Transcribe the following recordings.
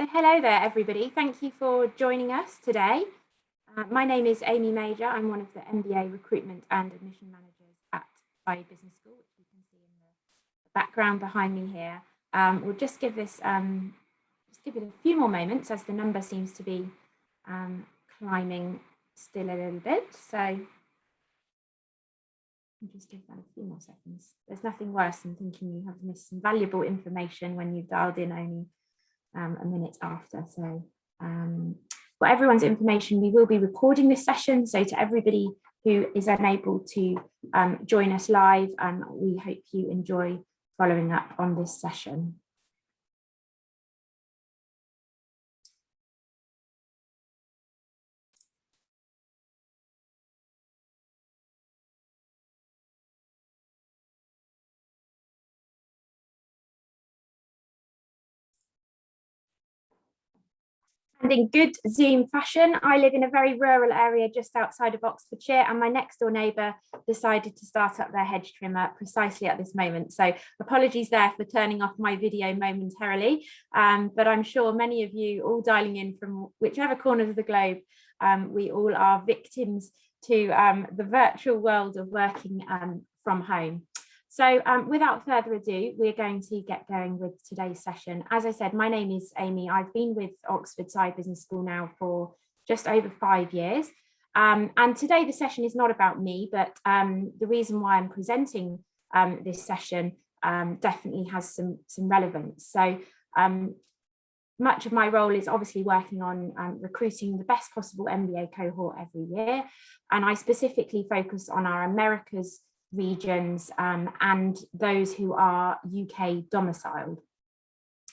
So hello there, everybody. Thank you for joining us today. My name is Amy Major. I'm one of the MBA recruitment and admission managers at Saïd Business School, which you can see in the background behind me here. We'll just give this, just give it a few more moments as the number seems to be climbing still a little bit. So I'll just give that a few more seconds. There's nothing worse than thinking you have missed some valuable information when you've dialed in only a minute after. So for everyone's information, we will be recording this session. So to everybody who is unable to join us live, we hope you enjoy following up on this session. And in good Zoom fashion, I live in a very rural area just outside of Oxfordshire, and my next door neighbour decided to start up their hedge trimmer precisely at this moment. So apologies there for turning off my video momentarily, but I'm sure many of you all dialing in from whichever corner of the globe, we all are victims to the virtual world of working from home. So without further ado, we're going to get going with today's session. As I said, my name is Amy. I've been with Oxford Saïd Business School now for just over 5 years. And today the session is not about me, but the reason why I'm presenting this session definitely has some relevance. So much of my role is obviously working on recruiting the best possible MBA cohort every year. And I specifically focus on our Americas regions and those who are UK domiciled.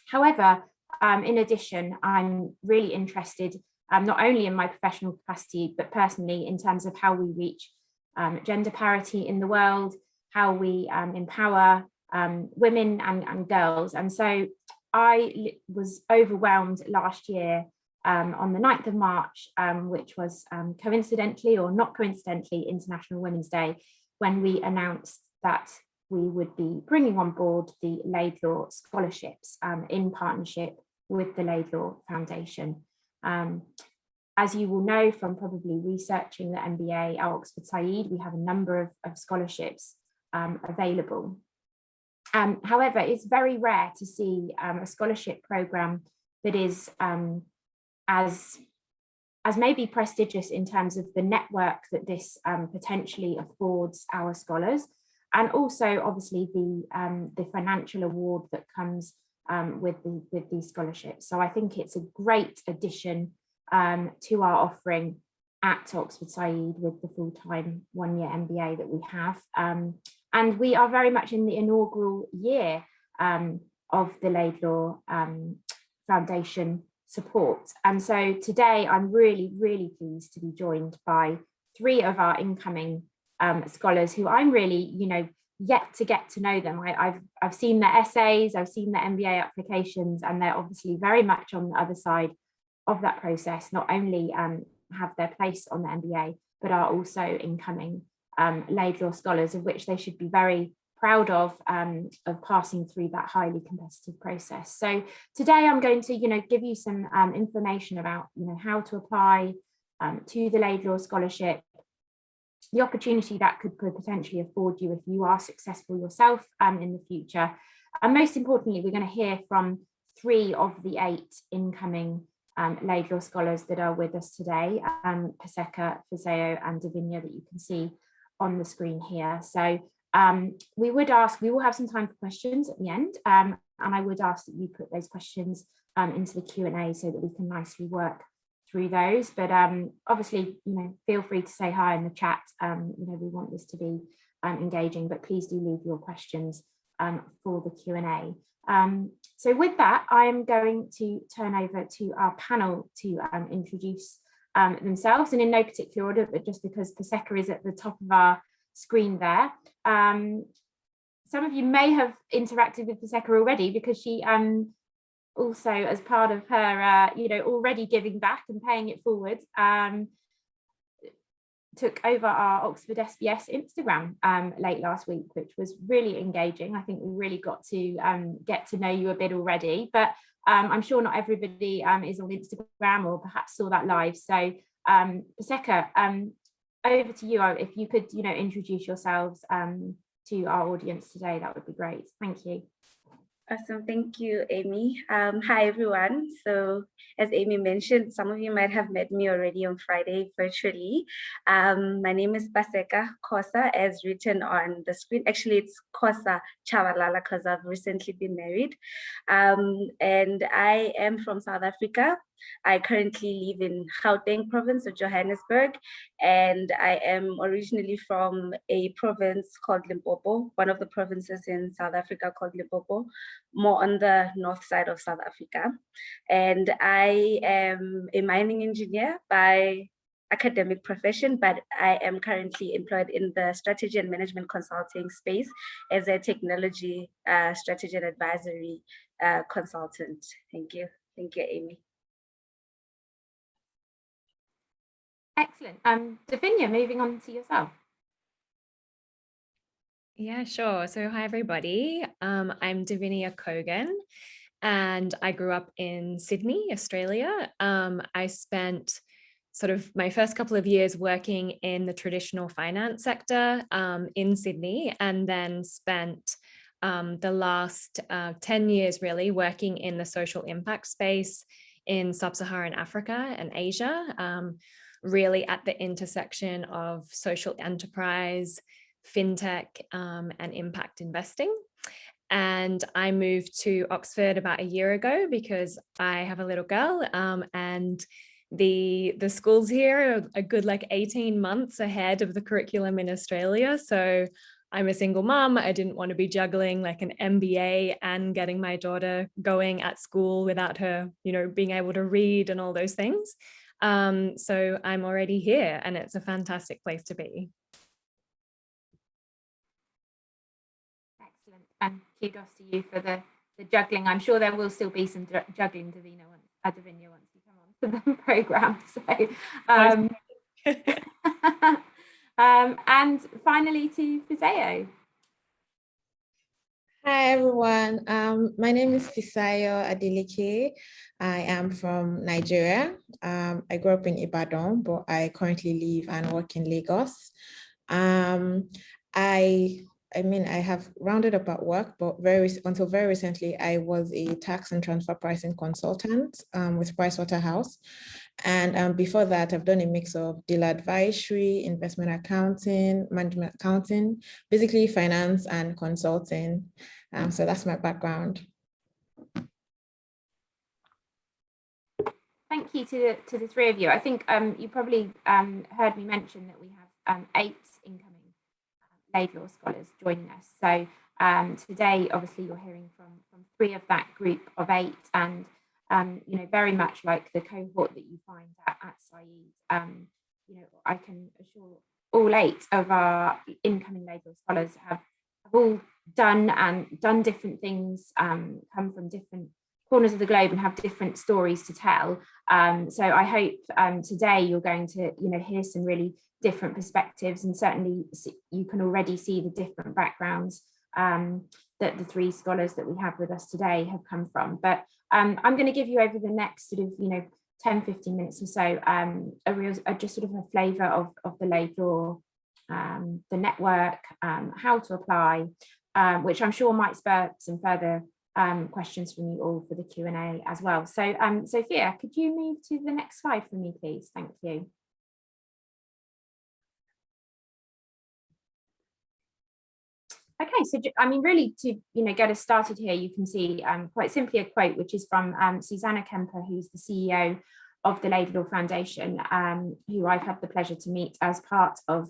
However, in addition, I'm really interested not only in my professional capacity, but personally in terms of how we reach gender parity in the world, how we empower women and girls. And so I was overwhelmed last year on the 9th of March, which was coincidentally or not coincidentally International Women's Day, when we announced that we would be bringing on board the Laidlaw Scholarships in partnership with the Laidlaw Foundation. As you will know from probably researching the MBA at Oxford Saïd, we have a number of scholarships available. However, it's very rare to see a scholarship programme that is as maybe prestigious in terms of the network that this potentially affords our scholars, and also obviously the financial award that comes with these scholarships. So I think it's a great addition to our offering at Oxford Saïd with the full-time one-year MBA that we have. And we are very much in the inaugural year of the Laidlaw Foundation support. And so today I'm really pleased to be joined by 3 of our incoming scholars who I'm really, yet to get to know them. I've seen their essays, I've seen their MBA applications, and they're obviously very much on the other side of that process, not only have their place on the MBA, but are also incoming Laidlaw scholars, of which they should be very proud of passing through that highly competitive process. So today I'm going to, give you some information about, how to apply to the Laidlaw Scholarship, the opportunity that could potentially afford you if you are successful yourself in the future. And most importantly, we're going to hear from 3 of the 8 incoming Laidlaw scholars that are with us today, Paseka, Fizeo and Davinia, that you can see on the screen here. So we will have some time for questions at the end, and I would ask that you put those questions into the Q&A so that we can nicely work through those. But obviously, feel free to say hi in the chat. We want this to be engaging, but please do leave your questions for the Q&A. So with that, I am going to turn over to our panel to introduce themselves, and in no particular order, but just because Paseka is at the top of our screen there. Some of you may have interacted with Paseka already, because she also, as part of her already giving back and paying it forward, took over our Oxford SBS Instagram late last week, which was really engaging. I think we really got to get to know you a bit already, but I'm sure not everybody is on Instagram or perhaps saw that live. So Paseka, over to you. If you could, introduce yourselves to our audience today, that would be great. Thank you. Awesome. Thank you, Amy. Hi, everyone. So as Amy mentioned, some of you might have met me already on Friday virtually. My name is Paseka Khosa, as written on the screen. Actually, it's Khosa Chavalala because I've recently been married. And I am from South Africa. I currently live in Gauteng province of Johannesburg, and I am originally from a province called Limpopo, one of the provinces in South Africa called Limpopo, more on the north side of South Africa. And I am a mining engineer by academic profession, but I am currently employed in the strategy and management consulting space as a technology strategy and advisory consultant. Thank you. Thank you, Amy. Excellent. Davinia, moving on to yourself. Yeah, sure. So hi, everybody. I'm Davinia Kogan, and I grew up in Sydney, Australia. I spent sort of my first couple of years working in the traditional finance sector in Sydney, and then spent the last 10 years really working in the social impact space in sub-Saharan Africa and Asia, really at the intersection of social enterprise, fintech, and impact investing. And I moved to Oxford about a year ago because I have a little girl, and the schools here are a good 18 months ahead of the curriculum in Australia. So I'm a single mom. I didn't want to be juggling an MBA and getting my daughter going at school without her, being able to read and all those things. So I'm already here, and it's a fantastic place to be. Excellent, and kudos to you for the juggling. I'm sure there will still be some juggling, Davinia, once you come on to the programme. So, and finally to Fisayo. Hi everyone, my name is Fisayo Adeleke. I am from Nigeria. I grew up in Ibadan, but I currently live and work in Lagos. I have rounded up at work, but until very recently, I was a tax and transfer pricing consultant with Pricewaterhouse. And before that, I've done a mix of deal advisory, investment accounting, management accounting, basically finance and consulting. So that's my background. Thank you to the three of you. I think you probably heard me mention that we have 8 incoming Laidlaw scholars joining us. So today, obviously, you're hearing from 3 of that group of 8, and very much like the cohort that you find at Said. I can assure all 8 of our incoming Laidlaw scholars have all done different things, come from different corners of the globe and have different stories to tell. So I hope today you're going to hear some really different perspectives, and certainly you can already see the different backgrounds that the 3 scholars that we have with us today have come from. But I'm going to give you over the next sort of 10-15 minutes or so just sort of a flavour of the Laidlaw, the network, how to apply, which I'm sure might spur some further questions from you all for the Q&A as well. So Sophia, could you move to the next slide for me, please? Thank you. Okay, so really to get us started here, you can see quite simply a quote, which is from Susanna Kemper, who's the CEO of the Laidlaw Foundation, who I've had the pleasure to meet as part of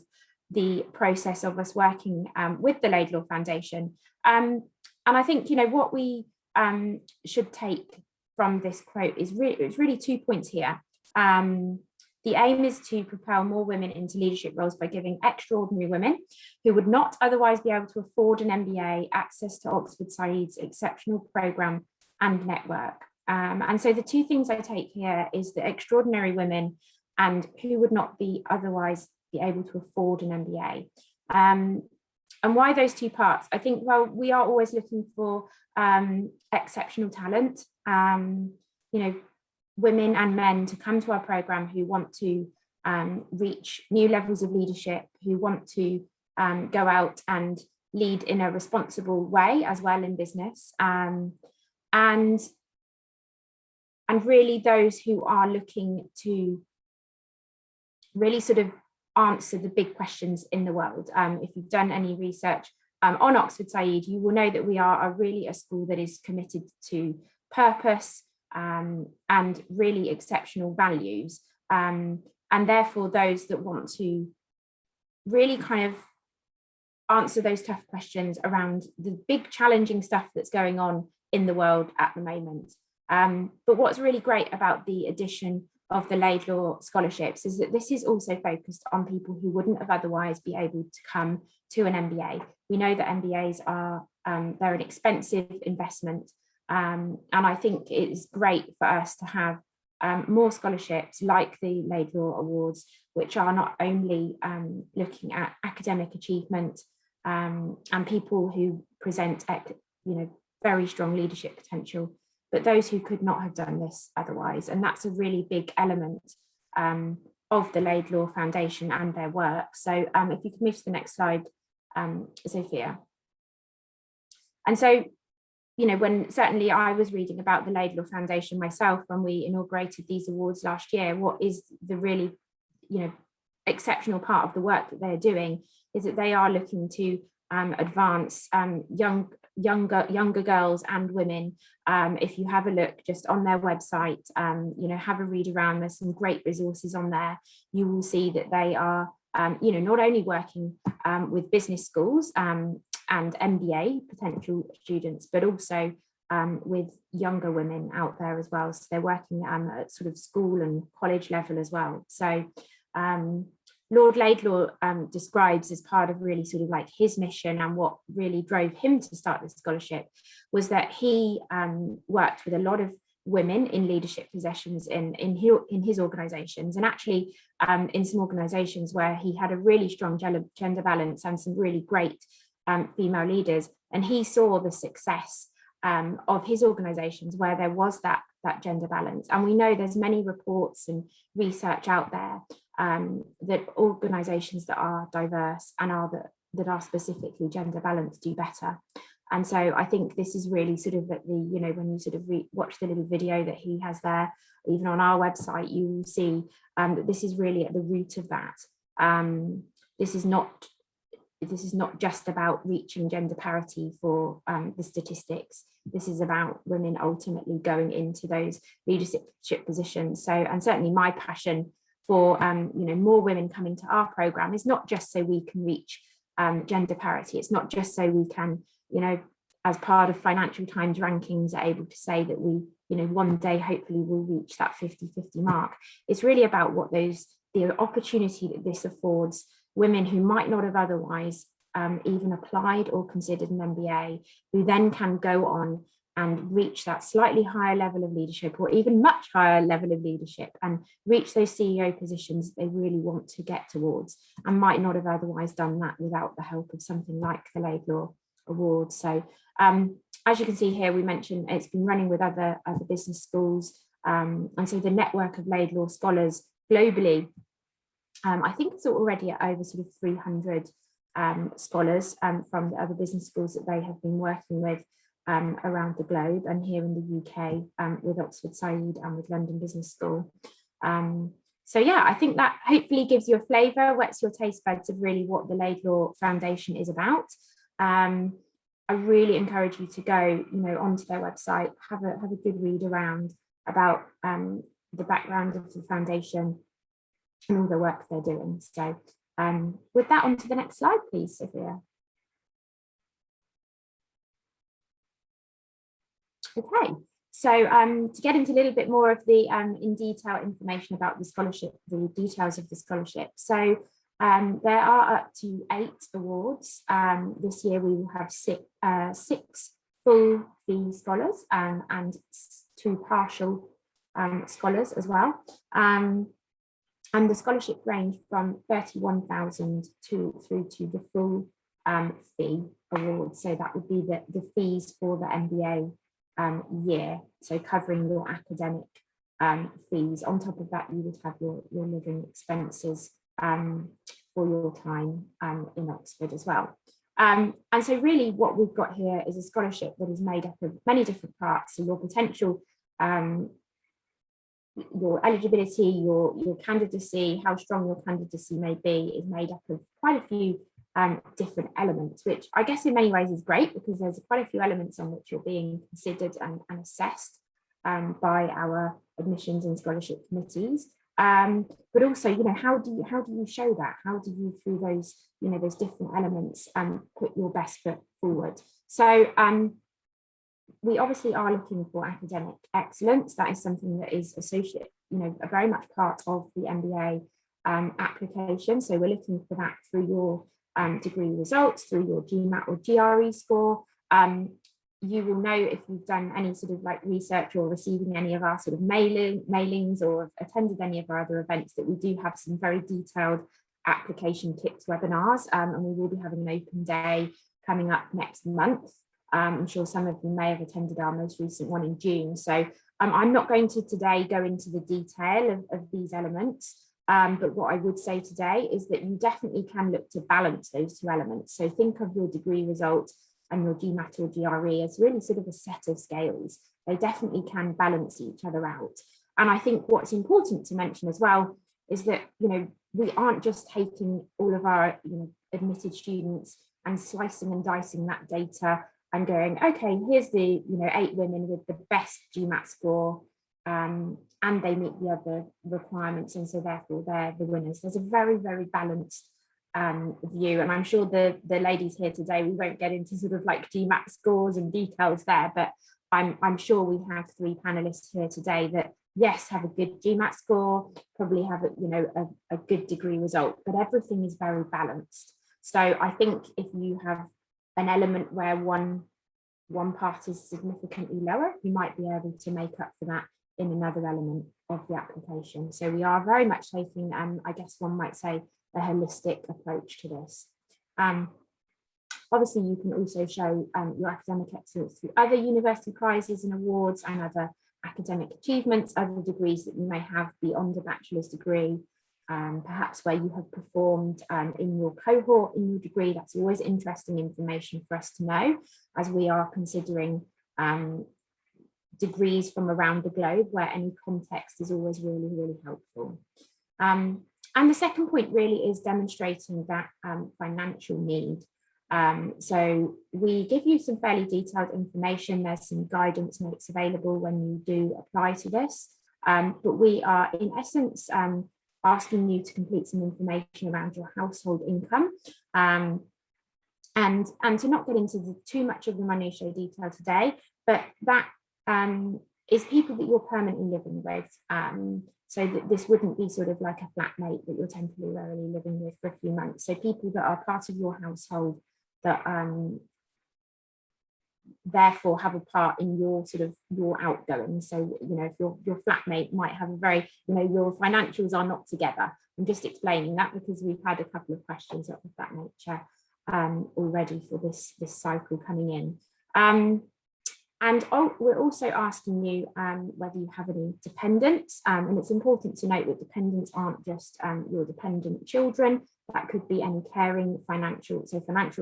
the process of us working with the Laidlaw Foundation. And I think what we should take from this quote is really 2 points here. The aim is to propel more women into leadership roles by giving extraordinary women who would not otherwise be able to afford an MBA access to Oxford Said's exceptional programme and network. And so the 2 things I take here is the extraordinary women and who would not be otherwise be able to afford an MBA. And why those two parts? I think, well, we are always looking for exceptional talent, women and men to come to our program who want to reach new levels of leadership, who want to go out and lead in a responsible way as well in business, and really those who are looking to really sort of answer the big questions in the world. If you've done any research on Oxford Said, you will know that we are really a school that is committed to purpose and really exceptional values. And therefore those that want to really kind of answer those tough questions around the big challenging stuff that's going on in the world at the moment. But what's really great about the addition of the Laidlaw Scholarships is that this is also focused on people who wouldn't have otherwise be able to come to an MBA. We know that MBAs are, they're an expensive investment. And I think it is great for us to have more scholarships like the Laidlaw Awards, which are not only looking at academic achievement and people who present very strong leadership potential, but those who could not have done this otherwise. And that's a really big element of the Laidlaw Foundation and their work. So if you could move to the next slide, Sophia. And so, when certainly I was reading about the Laidlaw Foundation myself, when we inaugurated these awards last year, what is the really, exceptional part of the work that they're doing is that they are looking to advance younger girls and women. If you have a look just on their website, have a read around, there's some great resources on there. You will see that they are, not only working with business schools and MBA potential students, but also with younger women out there as well. So they're working at sort of school and college level as well. So Lord Laidlaw describes as part of really sort of like his mission, and what really drove him to start this scholarship was that he worked with a lot of women in leadership positions in his organizations, and actually in some organizations where he had a really strong gender balance and some really great female leaders. And he saw the success of his organizations where there was that gender balance. And we know there's many reports and research out there that organizations that are diverse and that are specifically gender balanced do better. And so I think this is really sort of at the, when you sort of watch the little video that he has there, even on our website, you will see that this is really at the root of that. This is not just about reaching gender parity for the statistics. This is about women ultimately going into those leadership positions. So, and certainly my passion for more women coming to our program is not just so we can reach gender parity. It's not just so we can, as part of Financial Times rankings, are able to say that we, one day hopefully will reach that 50-50 mark. It's really about what the opportunity that this affords women who might not have otherwise even applied or considered an MBA, who then can go on and reach that slightly higher level of leadership, or even much higher level of leadership, and reach those CEO positions they really want to get towards, and might not have otherwise done that without the help of something like the Laidlaw Awards. So as you can see here, we mentioned it's been running with other business schools, and so the network of Laidlaw scholars globally, I think it's already at over sort of 300 scholars from the other business schools that they have been working with around the globe, and here in the UK with Oxford Said and with London Business School. So yeah, I think that hopefully gives you a flavour, whets your taste buds of really what the Laidlaw Foundation is about. I really encourage you to go, onto their website, have a good read around about the background of the foundation and all the work they're doing. So with that, on to the next slide, please, Sophia. Okay, so to get into a little bit more of the in detail information about the scholarship, the details of the scholarship. So there are up to 8 awards. This year we will have 6 full fee scholars and 2 partial scholars as well. And the scholarships range from 31,000 through to the full fee award. So that would be the fees for the MBA year, so covering your academic fees. On top of that, you would have your living expenses for your time in Oxford as well. And so really what we've got here is a scholarship that is made up of many different parts. So your potential, your eligibility, your candidacy, how strong your candidacy may be, is made up of quite a few different elements, which I guess in many ways is great, because there's quite a few elements on which you're being considered and assessed by our admissions and scholarship committees. But also, how do you show that? How do you, through those, those different elements, put your best foot forward? So we obviously are looking for academic excellence. That is something that is associated, very much part of the MBA application. So we're looking for that through your degree results, through your GMAT or GRE score. You will know, if you've done any sort of like research or receiving any of our sort of mailings or attended any of our other events, that we do have some very detailed application tips webinars, and we will be having an open day coming up next month. I'm sure some of you may have attended our most recent one in June. So I'm not going to today go into the detail of these elements, but what I would say today is that you definitely can look to balance those two elements. So think of your degree results and your GMAT or GRE as really sort of a set of scales. They definitely can balance each other out. And I think what's important to mention as well is that, we aren't just taking all of our admitted students and slicing and dicing that data and going, okay, here's the 8 women with the best GMAT score, and they meet the other requirements, and so therefore they're the winners. There's a very, very balanced view, and I'm sure the ladies here today, we won't get into sort of like GMAT scores and details there, but I'm sure we have 3 panelists here today that, yes, have a good GMAT score, probably have a good degree result, but everything is very balanced. So I think if you have an element where one part is significantly lower, you might be able to make up for that in another element of the application. So we are very much taking, I guess one might say, a holistic approach to this. Obviously, you can also show your academic excellence through other university prizes and awards and other academic achievements, other degrees that you may have beyond a bachelor's degree, perhaps where you have performed in your cohort, in your degree. That's always interesting information for us to know, as we are considering degrees from around the globe, where any context is always really, really helpful. And the second point really is demonstrating that financial need. So we give you some fairly detailed information. There's some guidance notes available when you do apply to this, but we are in essence asking you to complete some information around your household income, and to not get into too much of the minutiae detail today, but that is people that you're permanently living with. So that this wouldn't be sort of like a flatmate that you're temporarily living with for a few months. So people that are part of your household that therefore have a part in your sort of your outgoing. So, if your flatmate might have a very, your financials are not together. I'm just explaining that because we've had a couple of questions of that nature already for this cycle coming in. And we're also asking you whether you have any dependents, and it's important to note that dependents aren't just your dependent children. That could be any caring financial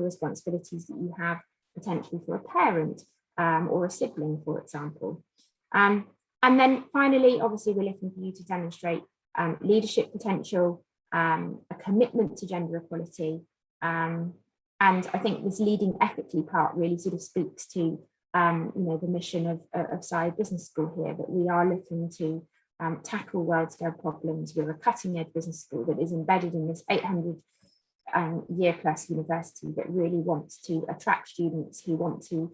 responsibilities that you have potentially for a parent or a sibling, for example. And then finally, obviously, we're looking for you to demonstrate leadership potential, a commitment to gender equality. And I think this leading ethically part really sort of speaks to the mission of Saïd Business School here, that we are looking to tackle world scale problems. We're a cutting edge business school that is embedded in this 800 year plus university that really wants to attract students who want to,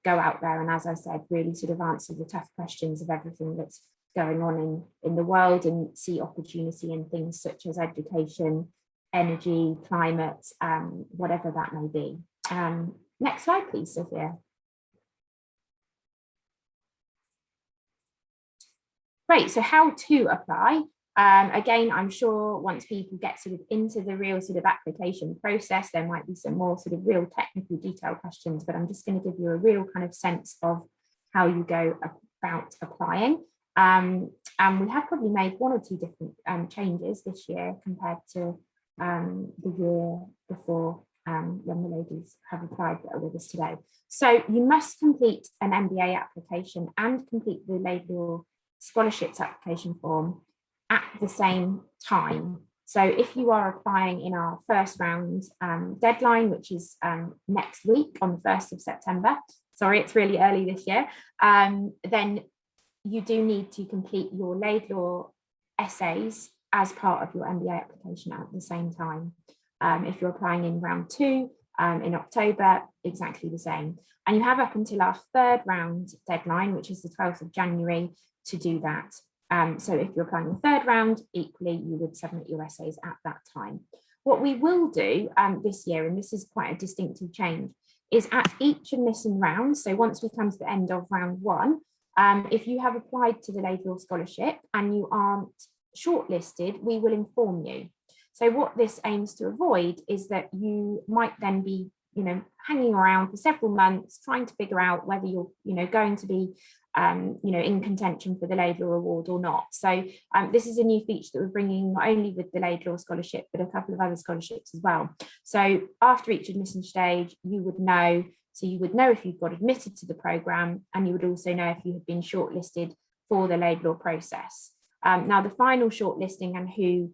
go out there and, as I said, really sort of answer the tough questions of everything that's going on in the world, and see opportunity in things such as education, energy, climate, whatever that may be. Next slide, please, Sophia. Great, so how to apply? Again, I'm sure once people get sort of into the real sort of application process, there might be some more sort of real technical detail questions, but I'm just going to give you a real kind of sense of how you go about applying. And we have probably made one or two different changes this year compared to the year before, when the ladies have applied that are with us today. So you must complete an MBA application and complete the Laidlaw Scholarships application form at the same time. So if you are applying in our first round deadline, which is next week on the 1st of September, sorry, it's really early this year, then you do need to complete your Laidlaw essays as part of your MBA application at the same time. If you're applying in round 2 in October, exactly the same. And you have up until our third round deadline, which is the 12th of January, to do that. So if you're applying the third round, equally, you would submit your essays at that time. What we will do this year, and this is quite a distinctive change, is at each admission round, so once we come to the end of round 1, if you have applied to the Laidlaw Scholarship and you aren't shortlisted, we will inform you. So what this aims to avoid is that you might then be, hanging around for several months trying to figure out whether you're, going to be, in contention for the Laidlaw Award or not. So this is a new feature that we're bringing not only with the Laidlaw Scholarship, but a couple of other scholarships as well. So after each admission stage, you would know. So you would know if you've got admitted to the programme, and you would also know if you have been shortlisted for the Laidlaw process. Now, the final shortlisting and who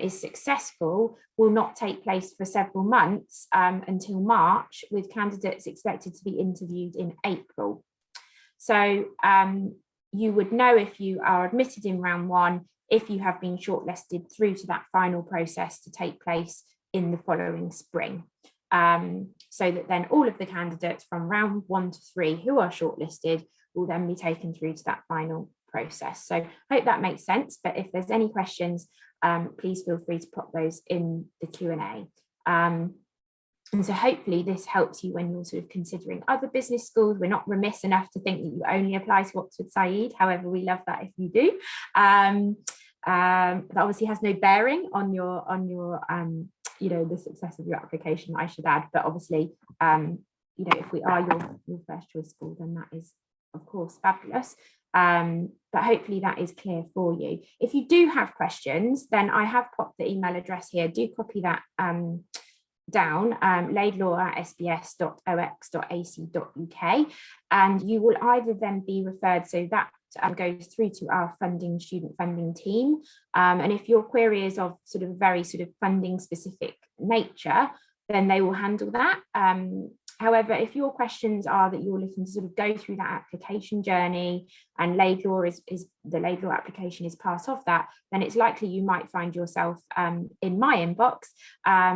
is successful will not take place for several months until March, with candidates expected to be interviewed in April. So you would know if you are admitted in round 1, if you have been shortlisted through to that final process to take place in the following spring. So that then all of the candidates from round 1 to 3 who are shortlisted will then be taken through to that final process. So I hope that makes sense, but if there's any questions, please feel free to pop those in the Q&A. And so hopefully this helps you when you're sort of considering other business schools. We're not remiss enough to think that you only apply to Oxford Said. However, we love that if you do. That obviously has no bearing on your the success of your application, I should add. But obviously, if we are your first choice school, then that is, of course, fabulous. But hopefully that is clear for you. If you do have questions, then I have popped the email address here. Do copy that down, laidlaw@sbs.ox.ac.uk, and you will either then be referred, so that goes through to our student funding team, and if your query is of sort of very sort of funding specific nature, then they will handle that. However, if your questions are that you're looking to sort of go through that application journey and Laidlaw is the Laidlaw application is part of that, then it's likely you might find yourself in my inbox,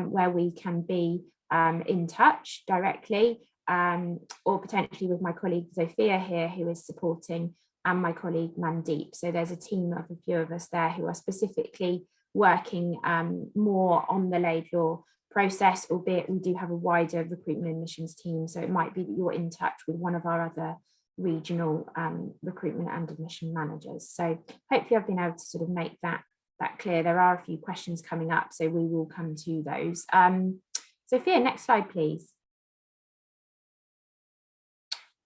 where we can be in touch directly, or potentially with my colleague Sophia here, who is supporting, and my colleague Mandeep. So there's a team of a few of us there who are specifically working more on the Laidlaw process, albeit we do have a wider recruitment and admissions team. So it might be that you're in touch with one of our other regional recruitment and admission managers. So hopefully I've been able to sort of make that clear. There are a few questions coming up, so we will come to those. Sophia, next slide, please.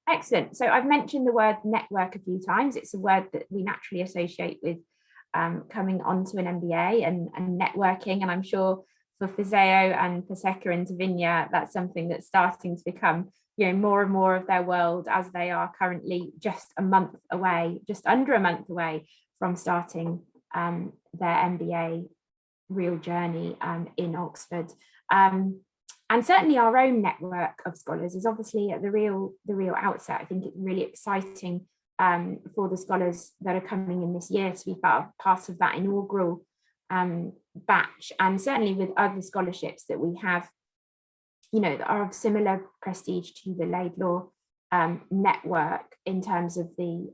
Excellent. So I've mentioned the word network a few times. It's a word that we naturally associate with coming onto an MBA and networking, and I'm sure for Fizeo and Paseka and Davinia, that's something that's starting to become, more and more of their world, as they are currently just under a month away from starting their MBA real journey in Oxford. And certainly our own network of scholars is obviously at the real outset. I think it's really exciting for the scholars that are coming in this year to be part of that inaugural batch, and certainly with other scholarships that we have, that are of similar prestige to the Laidlaw network in terms of the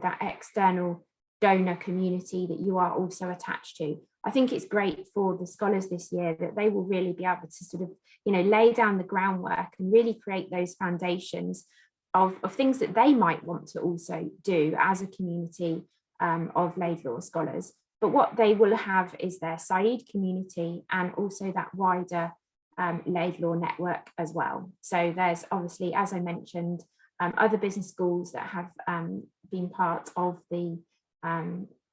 that external donor community that you are also attached to. I think it's great for the scholars this year that they will really be able to sort of lay down the groundwork and really create those foundations of things that they might want to also do as a community of Laidlaw scholars. but what they will have is their Said community and also that wider Laidlaw network as well. So there's obviously, as I mentioned, other business schools that have been part of the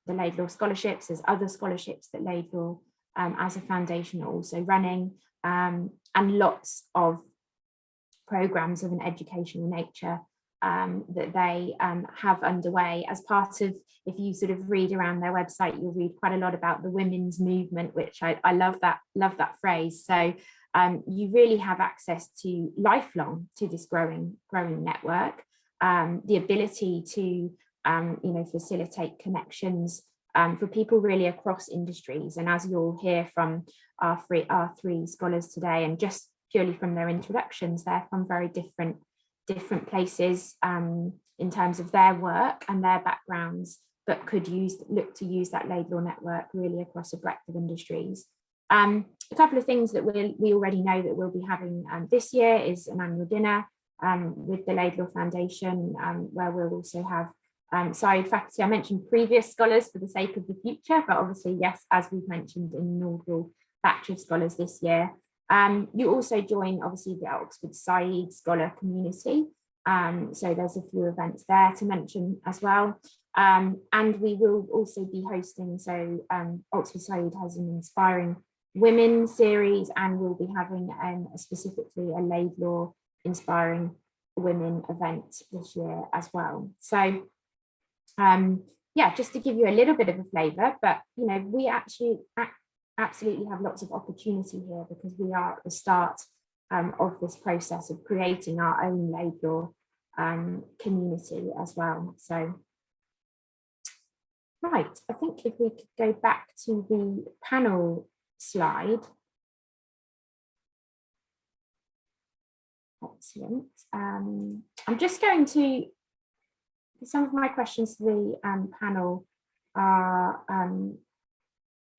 Laidlaw Scholarships. There's other scholarships that Laidlaw as a foundation are also running, and lots of programs of an educational nature that they have underway as part of, if you sort of read around their website, you'll read quite a lot about the women's movement, which I love that phrase. So you really have access to lifelong to this growing network, the ability to facilitate connections for people really across industries. And as you'll hear from our three scholars today, and just purely from their introductions, they're from very different places in terms of their work and their backgrounds, but could look to use that Laidlaw network really across a breadth of industries. A couple of things that we already know that we'll be having this year is an annual dinner with the Laidlaw Foundation, where we'll also have Said faculty. I mentioned previous scholars for the sake of the future, but obviously, yes, as we've mentioned, in inaugural batch of scholars this year. You also join, obviously, the Oxford Said scholar community. So there's a few events there to mention as well. And we will also be hosting, so Oxford Said has an Inspiring Women series, and we'll be having specifically a Laidlaw Inspiring Women event this year as well. So yeah, just to give you a little bit of a flavour, but we actually absolutely have lots of opportunity here, because we are at the start of this process of creating our own Laidlaw community as well. So, right, I think if we could go back to the panel slide. Excellent. I'm just going to, some of my questions to the panel are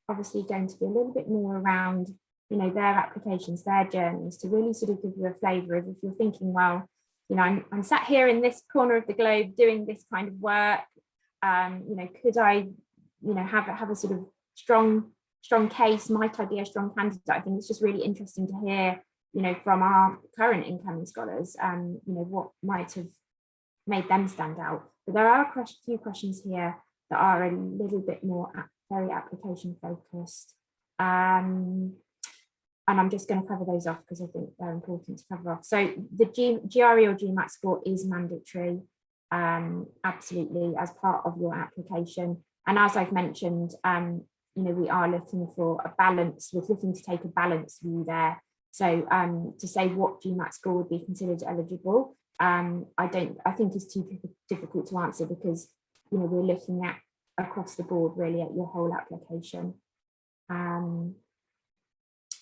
obviously going to be a little bit more around, their applications, their journeys, to really sort of give you a flavour of, if you're thinking, well, I'm sat here in this corner of the globe doing this kind of work, could I, have a sort of strong case, might I be a strong candidate? I think it's just really interesting to hear, from our current incoming scholars, what might have made them stand out. But there are a few questions here that are a little bit more very application focused. And I'm just going to cover those off because I think they're important to cover off. So the GRE or GMAT score is mandatory, absolutely, as part of your application. And as I've mentioned, we are looking for a balance. We're looking to take a balanced view there. So to say what GMAT score would be considered eligible, I think is too difficult to answer, because we're looking at across the board really at your whole application.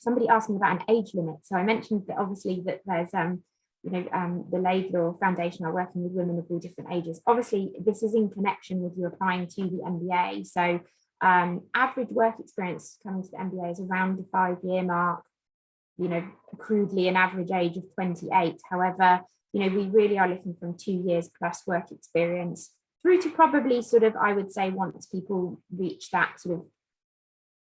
Somebody asked me about an age limit. So I mentioned that obviously that there's the Laidlaw Foundation are working with women of all different ages. Obviously, this is in connection with you applying to the MBA. So average work experience coming to the MBA is around the 5-year mark, crudely an average age of 28. However, we really are looking from 2 years plus work experience through to probably sort of, I would say, once people reach that sort of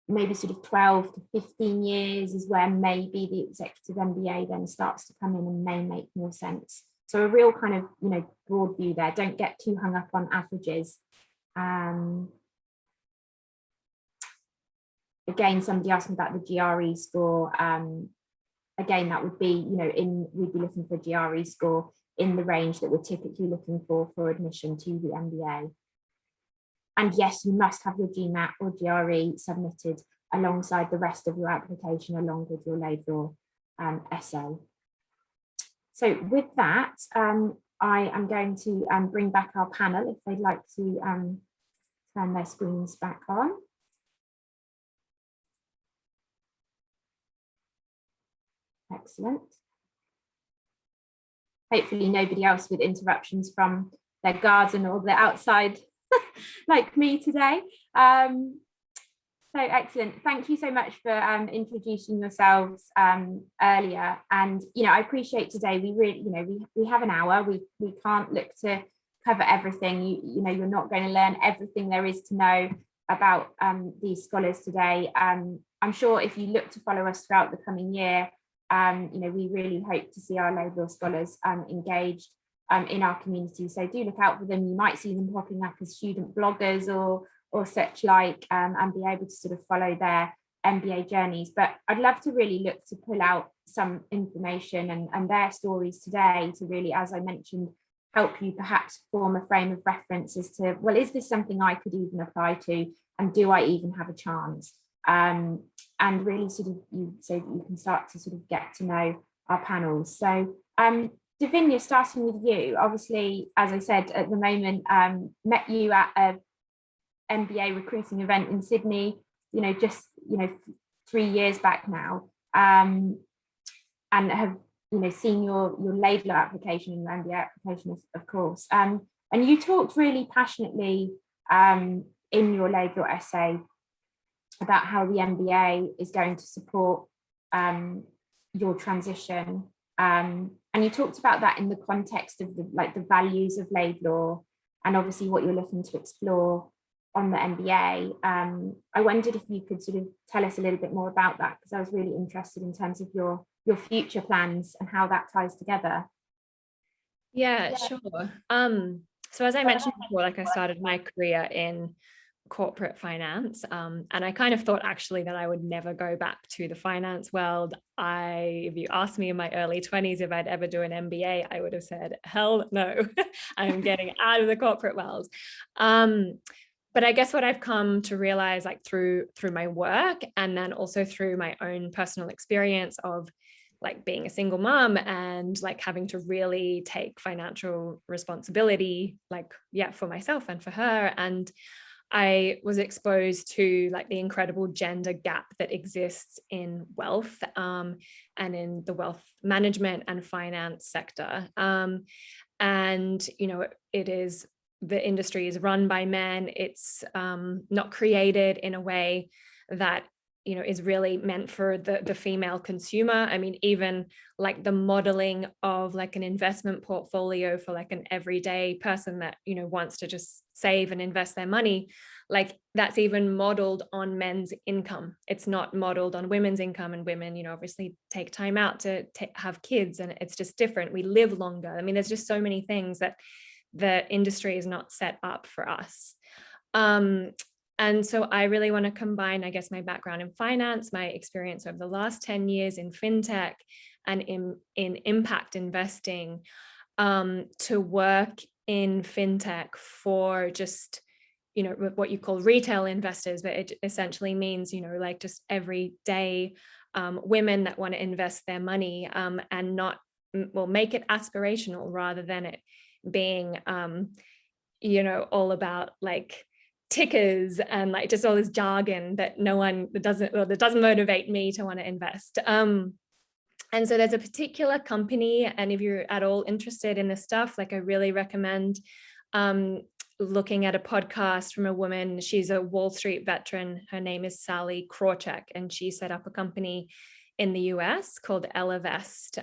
maybe sort of 12 to 15 years is where maybe the executive MBA then starts to come in and may make more sense. So a real kind of, broad view there. Don't get too hung up on averages. Again, somebody asked me about the GRE score. Again, that would be, we'd be looking for a GRE score in the range that we're typically looking for admission to the MBA. And yes, you must have your GMAT or GRE submitted alongside the rest of your application, along with your Laidlaw essay. So with that, I am going to bring back our panel if they'd like to turn their screens back on. Excellent. Hopefully nobody else with interruptions from their garden or the outside like me today. So excellent. Thank you so much for introducing yourselves earlier. And I appreciate today. We really, we have an hour. We can't look to cover everything. You're not going to learn everything there is to know about these scholars today. I'm sure if you look to follow us throughout the coming year, we really hope to see our Laidlaw scholars engaged in our community. So do look out for them. You might see them popping up as student bloggers or such like, and be able to sort of follow their MBA journeys. But I'd love to really look to pull out some information and their stories today to really, as I mentioned, help you perhaps form a frame of reference as to, well, is this something I could even apply to, and do I even have a chance? And really sort of so that you can start to sort of get to know our panels. So Davinia, starting with you, obviously, as I said, at the moment, met you at a MBA recruiting event in Sydney, just 3 years back now, and have seen your Laidlaw application and your MBA application, of course. And you talked really passionately in your Laidlaw essay about how the MBA is going to support your transition. And you talked about that in the context of the values of Laidlaw, and obviously what you're looking to explore on the MBA. I wondered if you could sort of tell us a little bit more about that, because I was really interested in terms of your future plans and how that ties together. Yeah, sure. So as I mentioned before, I started my career in corporate finance, and I kind of thought actually that I would never go back to the finance world. If you asked me in my early 20s if I'd ever do an MBA, I would have said, hell no, I'm getting out of the corporate world. But I guess what I've come to realize through my work, and then also through my own personal experience of being a single mom and having to really take financial responsibility, for myself and for her. And I was exposed to the incredible gender gap that exists in wealth, and in the wealth management and finance sector. And, the industry is run by men. It's not created in a way that is really meant for the female consumer. I mean, even the modeling of an investment portfolio for an everyday person that wants to just save and invest their money, that's even modeled on men's income. It's not modeled on women's income, and women obviously take time out to have kids, and it's just different. We live longer. I mean, there's just so many things that the industry is not set up for us. And so I really want to combine, I guess, my background in finance, my experience over the last 10 years in fintech and in impact investing, to work in fintech for just, what you call retail investors, but it essentially means, just everyday women that want to invest their money, and make it aspirational rather than it being, all about tickers and just all this jargon that that doesn't motivate me to want to invest. And so there's a particular company, and if you're at all interested in this stuff, I really recommend looking at a podcast from a woman. She's a Wall Street veteran. Her name is Sally Krawcheck, and she set up a company in the US called Elevest.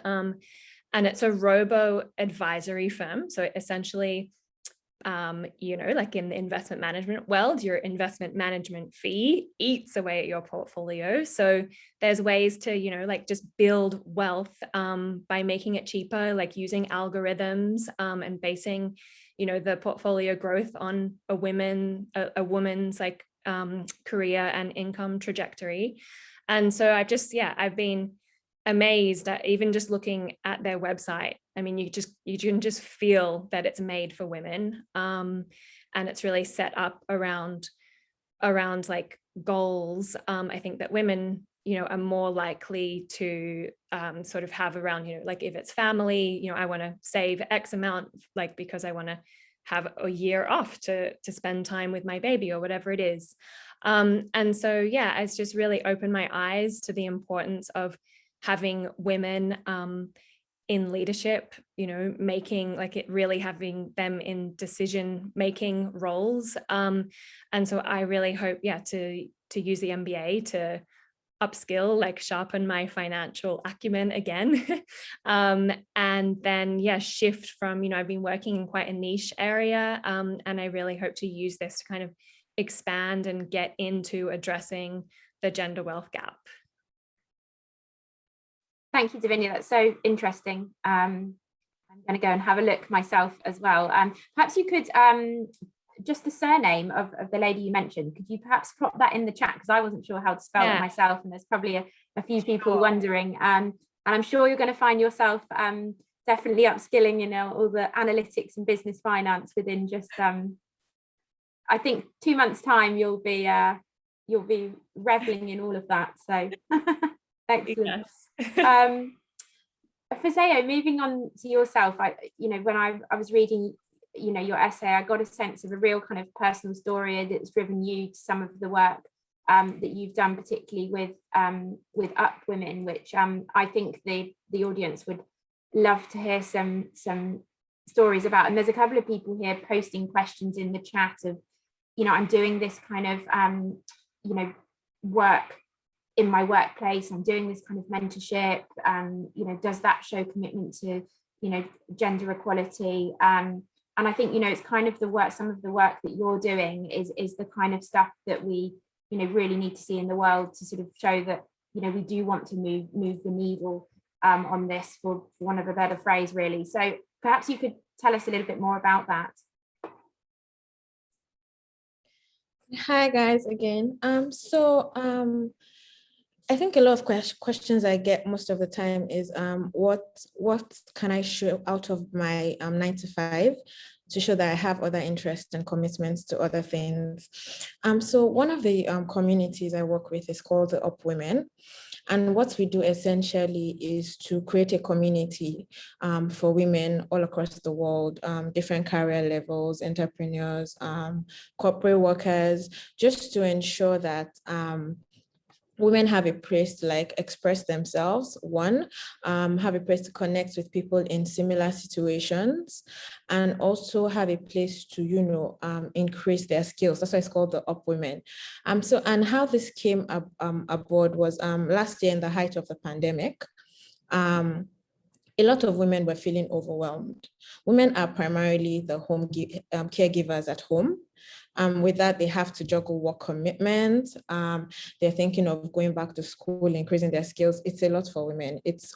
And it's a robo advisory firm. So essentially, in the investment management world, your investment management fee eats away at your portfolio. So there's ways to, just build wealth by making it cheaper, using algorithms and basing, the portfolio growth on a woman's career and income trajectory. And so I've been amazed at even just looking at their website. I mean, you can just feel that it's made for women, and it's really set up around goals. I think that women, are more likely to sort of have around, if it's family, I want to save X amount, because I want to have a year off to spend time with my baby or whatever it is. And so, it's just really opened my eyes to the importance of having women in leadership, making it really having them in decision-making roles. And so I really hope, to use the MBA to upskill, sharpen my financial acumen again. And then, shift from, I've been working in quite a niche area. And I really hope to use this to kind of expand and get into addressing the gender wealth gap. Thank you, Davinia. That's so interesting. I'm going to go and have a look myself as well. Perhaps you could, just the surname of the lady you mentioned, could you perhaps plot that in the chat? Because I wasn't sure how to spell it myself, and there's probably a few people wondering. And I'm sure you're going to find yourself definitely upskilling in all the analytics and business finance within just, I think 2 months' time, you'll be reveling in all of that. So excellent. Yes. Fazeo, moving on to yourself, when I was reading, your essay, I got a sense of a real kind of personal story that's driven you to some of the work that you've done, particularly with Up Women, which I think the audience would love to hear some stories about. And there's a couple of people here posting questions in the chat of, I'm doing this kind of, work in my workplace, I'm doing this kind of mentorship, does that show commitment to, gender equality? And I think, it's kind of the work, some of the work that you're doing is the kind of stuff that we, really need to see in the world to sort of show that, we do want to move the needle on this, for want of a better phrase, really. So perhaps you could tell us a little bit more about that. Hi guys again. I think a lot of questions I get most of the time is what can I show out of my 9 to 5 to show that I have other interests and commitments to other things. So one of the communities I work with is called the Up Women. And what we do essentially is to create a community for women all across the world, different career levels, entrepreneurs, corporate workers, just to ensure that women have a place to express themselves, have a place to connect with people in similar situations, and also have a place to, increase their skills. That's why it's called the Up Women. And how this came aboard was last year in the height of the pandemic. A lot of women were feeling overwhelmed. Women are primarily the home caregivers at home. With that, they have to juggle work commitments. They're thinking of going back to school, increasing their skills. It's a lot for women. It's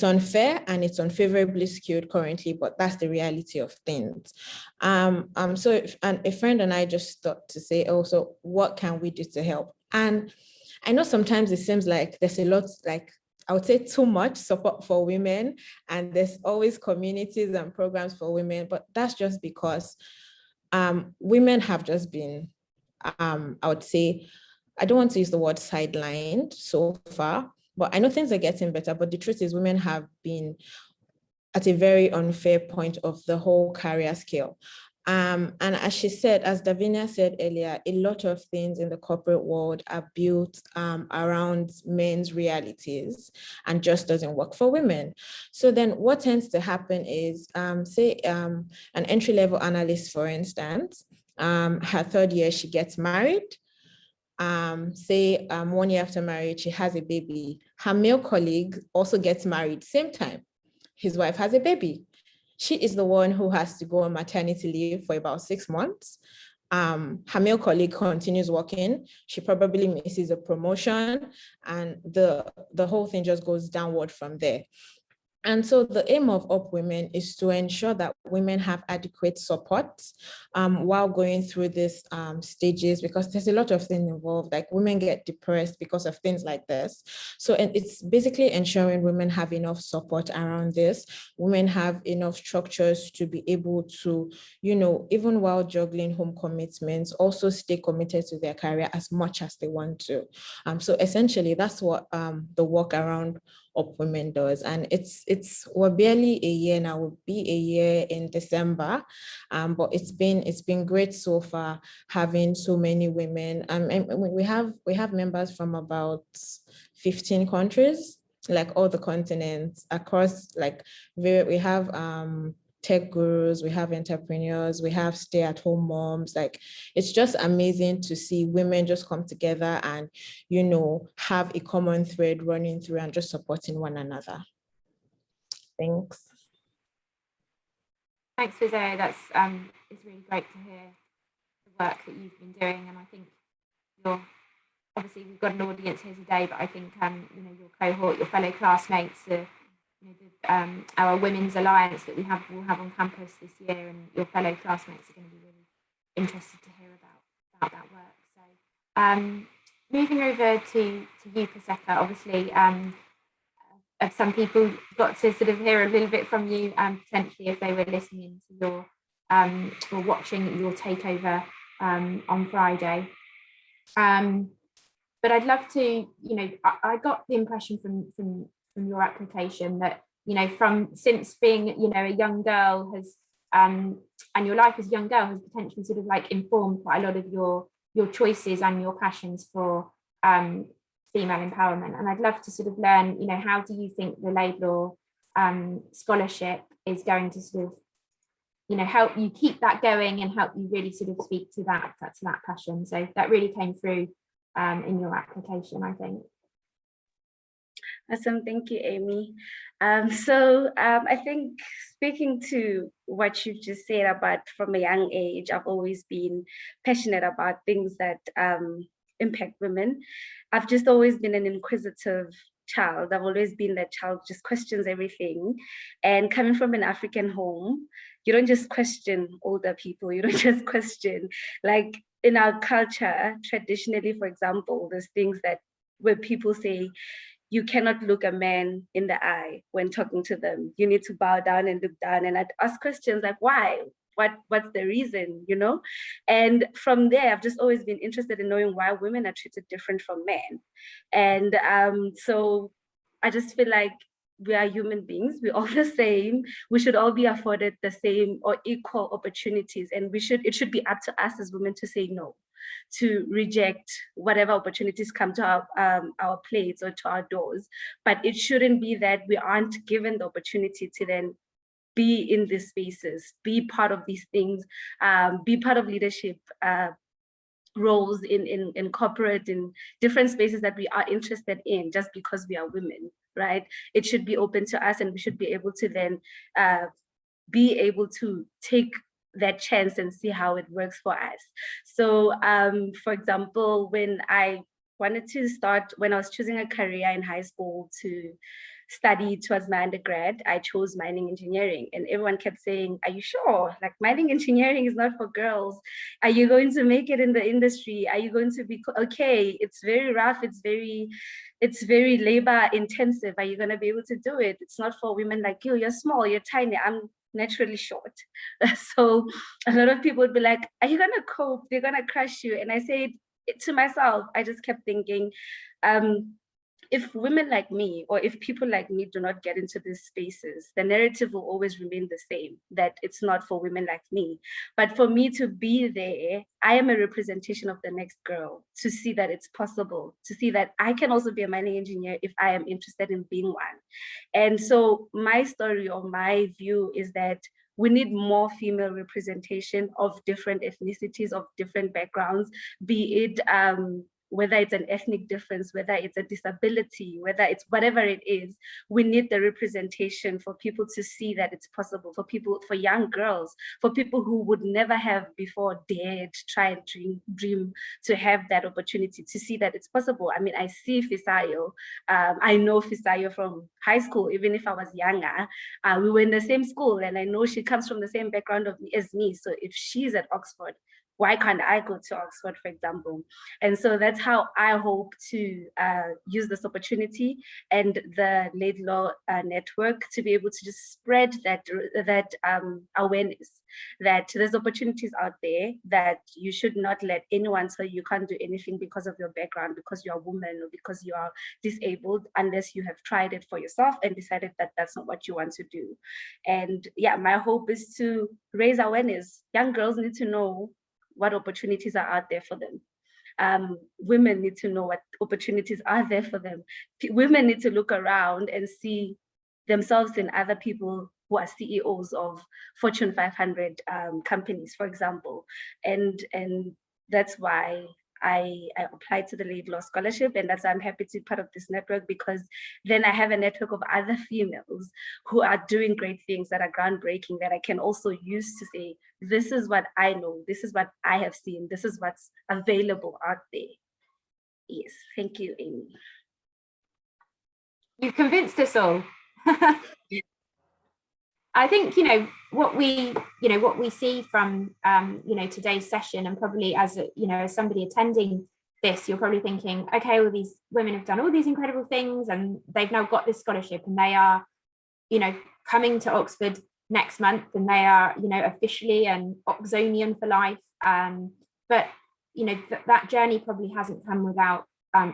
unfair and it's unfavorably skewed currently, but that's the reality of things. So a friend and I just thought to say, so what can we do to help? And I know sometimes it seems like there's a lot, I would say too much support for women, and there's always communities and programs for women, but that's just because women have just been, I would say, I don't want to use the word sidelined so far, but I know things are getting better, but the truth is women have been at a very unfair point of the whole career scale. And as she said, as Davinia said earlier, a lot of things in the corporate world are built around men's realities and just doesn't work for women. So then what tends to happen is, say an entry-level analyst, for instance, her third year, she gets married. Say 1 year after marriage, she has a baby. Her male colleague also gets married, same time. His wife has a baby. She is the one who has to go on maternity leave for about 6 months. Her male colleague continues working. She probably misses a promotion, and the whole thing just goes downward from there. And so the aim of Up Women is to ensure that women have adequate support while going through these stages, because there's a lot of things involved, like women get depressed because of things like this. So it's basically ensuring women have enough support around this. Women have enough structures to be able to, even while juggling home commitments, also stay committed to their career as much as they want to. So essentially, that's what the work around Up Women does. And we're barely a year now. We'll be a year in December, but it's been great so far, having so many women. And we have members from about 15 countries, like all the continents across. We have tech gurus, we have entrepreneurs, we have stay-at-home moms. It's just amazing to see women just come together and, have a common thread running through and just supporting one another. Thanks. Thanks, Fazeo. That's it's really great to hear work that you've been doing, and I think you're obviously, we've got an audience here today, but I think you know, your cohort, your fellow classmates, our Women's Alliance that will have on campus this year, and your fellow classmates are going to be really interested to hear about that work. So moving over to you, Paseka, obviously some people got to sort of hear a little bit from you potentially if they were listening to your or watching your takeover on Friday. But I'd love to, you know, I got the impression from your application that, you know, since being, you know, a young girl has and your life as a young girl has potentially sort of like informed quite a lot of your choices and your passions for female empowerment. And I'd love to sort of learn, you know, how do you think the Laidlaw Scholarship is going to sort of, you know, help you keep that going and help you really sort of speak to that passion. So that really came through in your application, I think. Awesome, thank you, Amy. I think speaking to what you've just said about from a young age, I've always been passionate about things that impact women. I've just always been an inquisitive child. I've always been that child who just questions everything. And coming from an African home, you don't just question older people, you don't just question, like in our culture, traditionally, for example, there's things that where people say, you cannot look a man in the eye when talking to them. You need to bow down and look down. And I'd ask questions like, why? What's the reason, you know? And from there, I've just always been interested in knowing why women are treated different from men. And so I just feel like we are human beings. We're all the same. We should all be afforded the same or equal opportunities. And it should be up to us as women to say no, to reject whatever opportunities come to our plates or to our doors. But it shouldn't be that we aren't given the opportunity to then be in these spaces, be part of these things, be part of leadership roles in corporate, in different spaces that we are interested in just because we are women, right? It should be open to us, and we should be able to then be able to take that chance and see how it works for us. So for example, when I was choosing a career in high school to study towards my undergrad, I chose mining engineering, and everyone kept saying, are you sure? Like, mining engineering is not for girls. Are you going to make it in the industry? Are you going to be okay? It's very rough. It's very labor intensive. Are you going to be able to do it? It's not for women like you. You're small, you're tiny. I'm naturally short. So a lot of people would be like, are you going to cope? They're going to crush you. And I said to myself, I just kept thinking, if women like me, or if people like me do not get into these spaces, the narrative will always remain the same, that it's not for women like me. But for me to be there, I am a representation of the next girl, to see that it's possible, to see that I can also be a mining engineer if I am interested in being one. And so my story, or my view, is that we need more female representation of different ethnicities, of different backgrounds, be it whether it's an ethnic difference, whether it's a disability, whether it's whatever it is. We need the representation for people to see that it's possible, for young girls, for people who would never have before dared try and dream to have that opportunity, to see that it's possible. I mean, I see Fisayo. I know Fisayo from high school, even if I was younger. We were in the same school, and I know she comes from the same background as me. So if she's at Oxford, why can't I go to Oxford, for example? And so that's how I hope to use this opportunity and the Laidlaw network to be able to just spread that awareness that there's opportunities out there, that you should not let anyone tell you can't do anything because of your background, because you're a woman, or because you are disabled, unless you have tried it for yourself and decided that that's not what you want to do. And yeah, my hope is to raise awareness. Young girls need to know what opportunities are out there for them. Women need to know what opportunities are there for them. Women need to look around and see themselves in other people who are CEOs of Fortune 500 companies, for example. And that's why I applied to the Laidlaw Scholarship, and that's why I'm happy to be part of this network, because then I have a network of other females who are doing great things that are groundbreaking that I can also use to say, this is what I know, this is what I have seen, this is what's available out there. Yes, thank you, Amy. You've convinced us all. I think, what we see from, today's session, and probably as somebody attending this, you're probably thinking, okay, well, these women have done all these incredible things and they've now got this scholarship and they are, coming to Oxford next month and they are, officially an Oxonian for life. But, that journey probably hasn't come without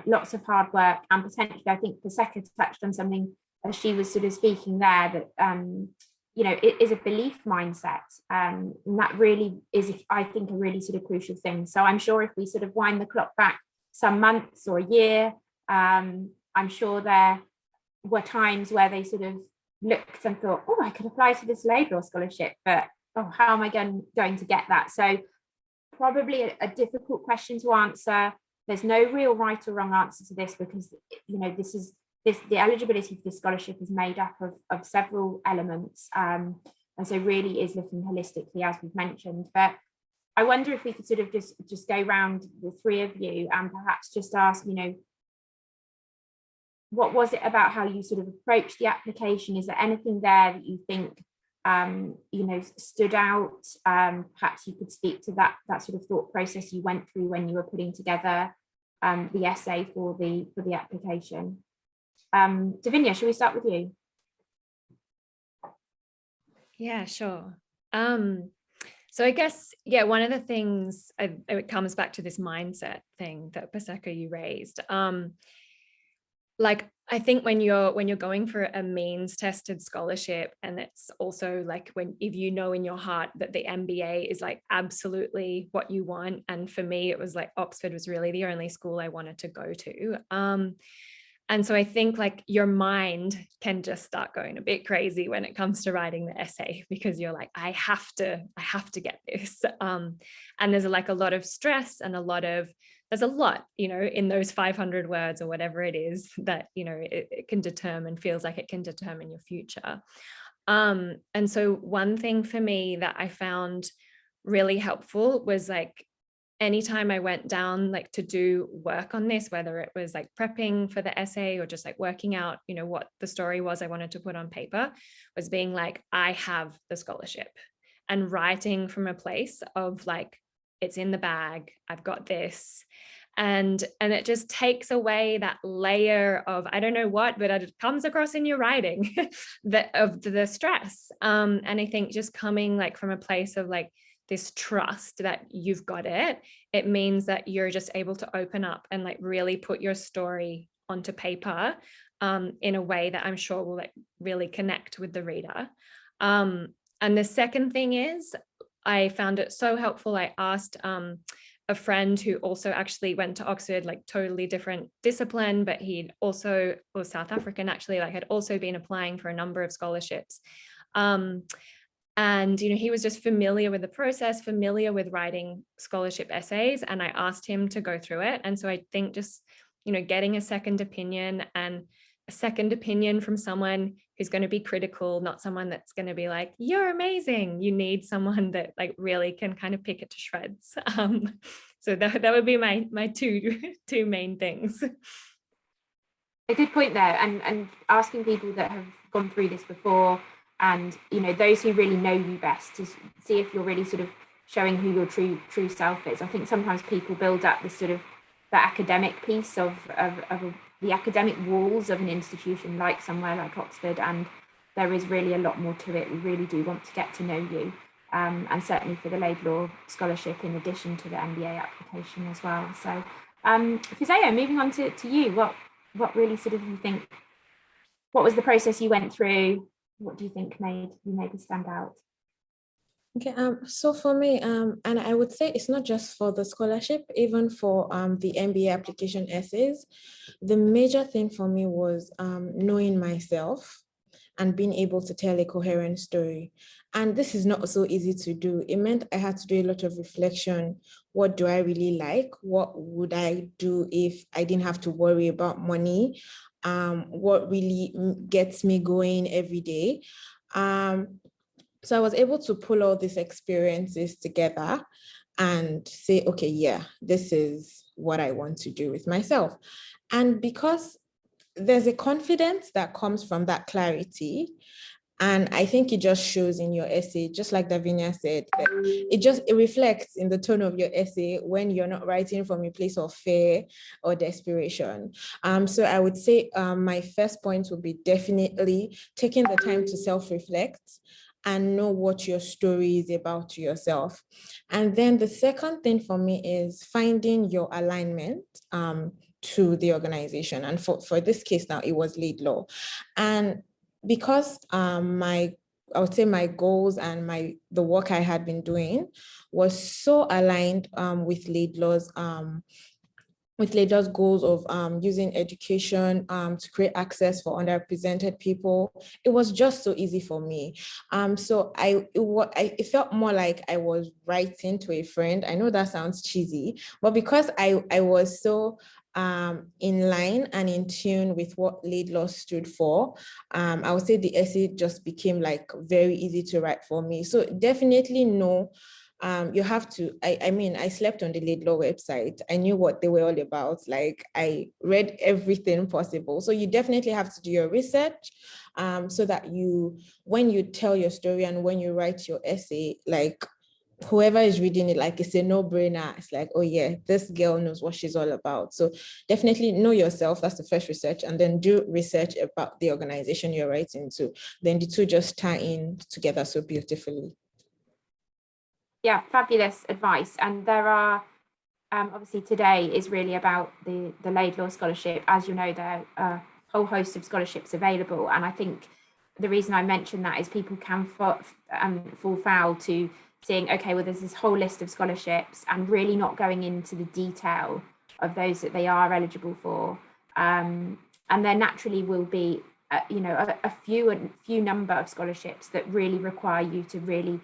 lots of hard work, and potentially, I think Paseka touched on something as she was sort of speaking there, that, it is a belief mindset. And that really is, I think, a really sort of crucial thing. So I'm sure if we sort of wind the clock back some months or a year, I'm sure there were times where they sort of looked and thought, oh, I could apply to this Laidlaw scholarship, but oh, how am I going to get that? So probably a difficult question to answer. There's no real right or wrong answer to this, because, the eligibility for this scholarship is made up of several elements, and so really is looking holistically, as we've mentioned. But I wonder if we could sort of just go around the three of you and perhaps just ask, what was it about how you sort of approached the application? Is there anything there that you think stood out? Perhaps you could speak to that sort of thought process you went through when you were putting together the essay for the application. Davinia, shall we start with you? Yeah, sure. So I guess, one of the things, it comes back to this mindset thing that Paseka, you raised. Like, I think when you're going for a means tested scholarship, and it's also like if you know in your heart that the MBA is like absolutely what you want. And for me, it was like Oxford was really the only school I wanted to go to. And so I think like your mind can just start going a bit crazy when it comes to writing the essay, because you're like, I have to get this. And there's like a lot of stress and there's a lot, in those 500 words or whatever it is that, it can determine, feels like it can determine your future. And so one thing for me that I found really helpful was like, anytime I went down like to do work on this, whether it was like prepping for the essay or just like working out, what the story was I wanted to put on paper, was being like, I have the scholarship, and writing from a place of like, it's in the bag, I've got this. And it just takes away that layer of, I don't know what, but it comes across in your writing of the stress. And I think just coming like from a place of like, this trust that you've got it means that you're just able to open up and like really put your story onto paper in a way that I'm sure will like really connect with the reader. And the second thing is, I found it so helpful. I asked a friend who also actually went to Oxford, like totally different discipline, but he'd also was South African actually, like had also been applying for a number of scholarships. And, he was just familiar with the process, familiar with writing scholarship essays. And I asked him to go through it. And so I think just, getting a second opinion, and a second opinion from someone who's going to be critical, not someone that's going to be like, you're amazing. You need someone that like really can kind of pick it to shreds. So that would be my two main things. A good point there, and asking people that have gone through this before, and those who really know you best, to see if you're really sort of showing who your true self is. I think sometimes people build up this sort of the academic piece of the academic walls of an institution like somewhere like Oxford, and there is really a lot more to it. We really do want to get to know you, and certainly for the Laidlaw Scholarship, in addition to the MBA application as well. So Fizeo, moving on to you, what really sort of you think, what was the process you went through? What do you think made you maybe stand out? Okay, so for me, and I would say it's not just for the scholarship, even for the MBA application essays, the major thing for me was knowing myself and being able to tell a coherent story. And this is not so easy to do. It meant I had to do a lot of reflection. What do I really like? What would I do if I didn't have to worry about money? What really gets me going every day? So I was able to pull all these experiences together and say, okay, yeah, this is what I want to do with myself. And because there's a confidence that comes from that clarity, and I think it just shows in your essay, just like Davinia said, it reflects in the tone of your essay when you're not writing from a place of fear or desperation. So I would say my first point would be definitely taking the time to self-reflect and know what your story is about to yourself. And then the second thing for me is finding your alignment to the organization. And for this case now, it was Laidlaw. And because I would say my goals and the work I had been doing was so aligned with Laidlaw's goals of using education to create access for underrepresented people. It was just so easy for me. So it felt more like I was writing to a friend. I know that sounds cheesy, but because I was so in line and in tune with what Laidlaw stood for, I would say the essay just became like very easy to write for me. So definitely no. You have to, I slept on the Laidlaw website. I knew what they were all about. Like I read everything possible. So you definitely have to do your research so that when you tell your story and when you write your essay, like whoever is reading it, like it's a no-brainer. It's like, oh yeah, this girl knows what she's all about. So definitely know yourself. That's the first research. And then do research about the organization you're writing to. Then the two just tie in together so beautifully. Yeah, fabulous advice. And there are, obviously today is really about the Laidlaw Scholarship. As you know, there are a whole host of scholarships available. And I think the reason I mention that is people can fall foul to seeing, okay, well, there's this whole list of scholarships and really not going into the detail of those that they are eligible for. And there naturally will be, a few number of scholarships that really require you to really,